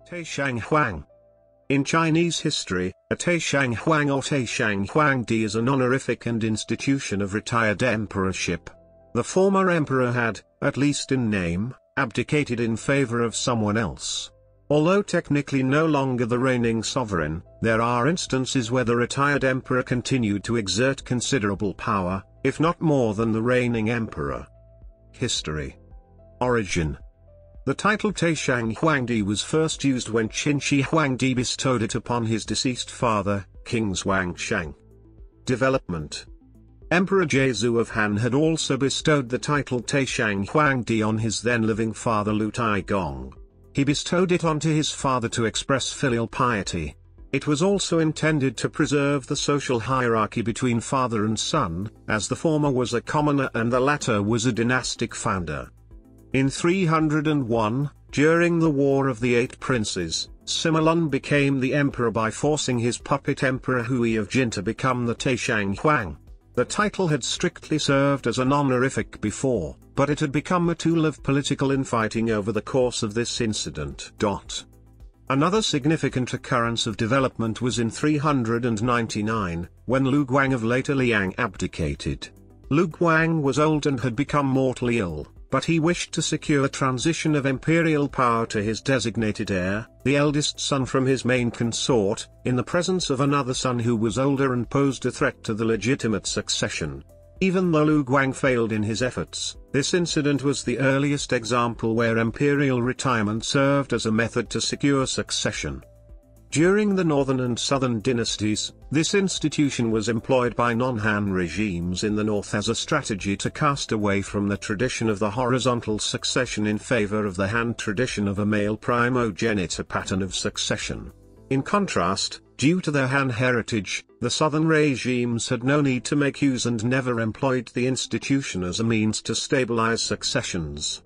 Taishang Huang. In Chinese history, a Taishang Huang or Taishang Huangdi is an honorific and institution of retired emperorship. The former emperor had, at least in name, abdicated in favor of someone else. Although technically no longer the reigning sovereign, there are instances where the retired emperor continued to exert considerable power, if not more than the reigning emperor. History. Origin. The title Taishang Huangdi was first used when Qin Shi Huangdi bestowed it upon his deceased father, King Xuanshang. Development. Emperor Jiezu of Han had also bestowed the title Taishang Huangdi on his then-living father Lu Taigong. He bestowed it onto his father to express filial piety. It was also intended to preserve the social hierarchy between father and son, as the former was a commoner and the latter was a dynastic founder. In 301, during the War of the Eight Princes, Similun became the emperor by forcing his puppet emperor Hui of Jin to become the Taishang Huang. The title had strictly served as an honorific before, but it had become a tool of political infighting over the course of this incident. Another significant occurrence of development was in 399, when Lu Guang of later Liang abdicated. Lu Guang was old and had become mortally ill, but he wished to secure transition of imperial power to his designated heir, the eldest son from his main consort, in the presence of another son who was older and posed a threat to the legitimate succession. Even though Lu Guang failed in his efforts, this incident was the earliest example where imperial retirement served as a method to secure succession. During the northern and southern dynasties, this institution was employed by non-Han regimes in the north as a strategy to cast away from the tradition of the horizontal succession in favor of the Han tradition of a male primogeniture pattern of succession. In contrast, due to their Han heritage, the southern regimes had no need to make use and never employed the institution as a means to stabilize successions.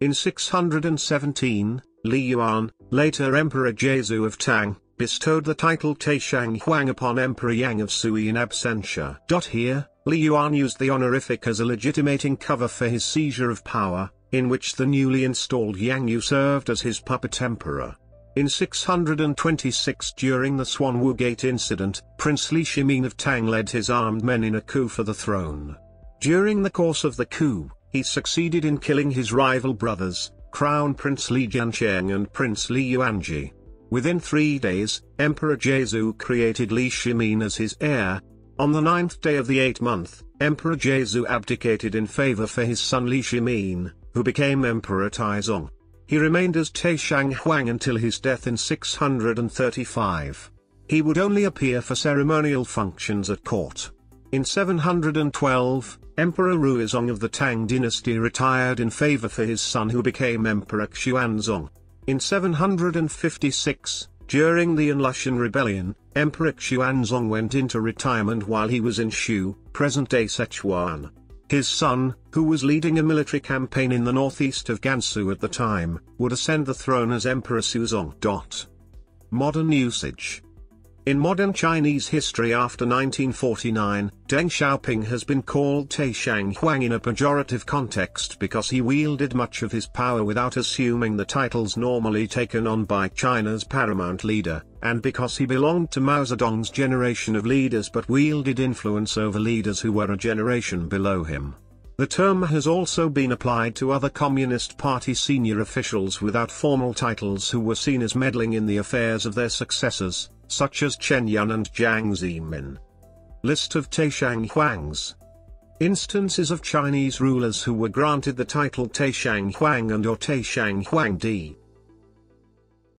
In 617, Li Yuan, later Emperor Jiezu of Tang, bestowed the title Taishang Huang upon Emperor Yang of Sui in absentia. Here, Li Yuan used the honorific as a legitimating cover for his seizure of power, in which the newly installed Yang Yu served as his puppet emperor. In 626 during the Xuanwu Gate incident, Prince Li Shimin of Tang led his armed men in a coup for the throne. During the course of the coup, he succeeded in killing his rival brothers, Crown Prince Li Jiancheng and Prince Li Yuanji. Within 3 days, Emperor Jiezu created Li Shimin as his heir. On the 9th day of the 8th month, Emperor Jiezu abdicated in favor for his son Li Shimin, who became Emperor Taizong. He remained as Taishang Huang until his death in 635. He would only appear for ceremonial functions at court. In 712, Emperor Ruizong of the Tang dynasty retired in favor for his son who became Emperor Xuanzong. In 756, during the Anlushan Rebellion, Emperor Xuanzong went into retirement while he was in Shu, present-day Sichuan. His son, who was leading a military campaign in the northeast of Gansu at the time, would ascend the throne as Emperor Suzong. Modern usage. In modern Chinese history after 1949, Deng Xiaoping has been called Taishang Huang in a pejorative context because he wielded much of his power without assuming the titles normally taken on by China's paramount leader, and because he belonged to Mao Zedong's generation of leaders but wielded influence over leaders who were a generation below him. The term has also been applied to other Communist Party senior officials without formal titles who were seen as meddling in the affairs of their successors, such as Chen Yun and Jiang Zemin. List of Taishang Huangs. Instances of Chinese rulers who were granted the title Taishang Huang and or Taishang Huangdi.